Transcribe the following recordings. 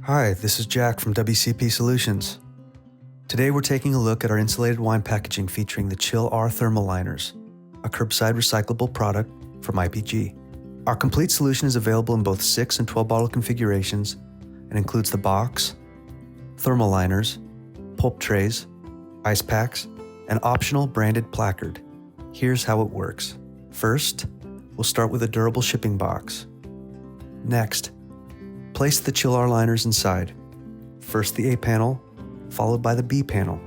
Hi, this is Jack from WCP Solutions. Today we're taking a look at our insulated wine packaging featuring the Chill R thermal liners, a curbside recyclable product from IPG. Our complete solution is available in both 6 and 12 bottle configurations and includes the box, thermal liners, pulp trays, ice packs, and optional branded placard. Here's how it works. First, we'll start with a durable shipping box. Next, place the Chill R liners inside. First the A panel, followed by the B panel.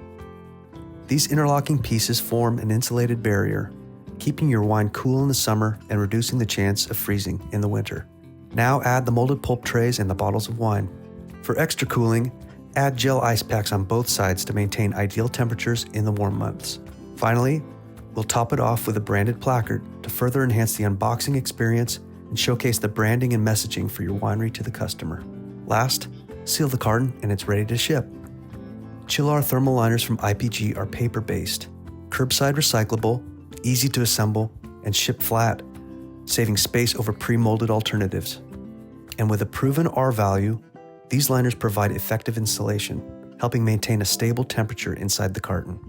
These interlocking pieces form an insulated barrier, keeping your wine cool in the summer and reducing the chance of freezing in the winter. Now add the molded pulp trays and the bottles of wine. For extra cooling, add gel ice packs on both sides to maintain ideal temperatures in the warm months. Finally, we'll top it off with a branded placard to further enhance the unboxing experience and showcase the branding and messaging for your winery to the customer. Last, seal the carton and it's ready to ship. Chill R thermal liners from IPG are paper-based, curbside recyclable, easy to assemble, and ship flat, saving space over pre-molded alternatives. And with a proven R value, these liners provide effective insulation, helping maintain a stable temperature inside the carton.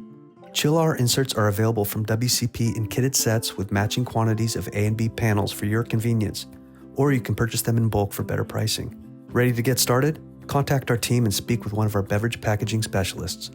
Chill R inserts are available from WCP in kitted sets with matching quantities of A and B panels for your convenience, or you can purchase them in bulk for better pricing. Ready to get started? Contact our team and speak with one of our beverage packaging specialists.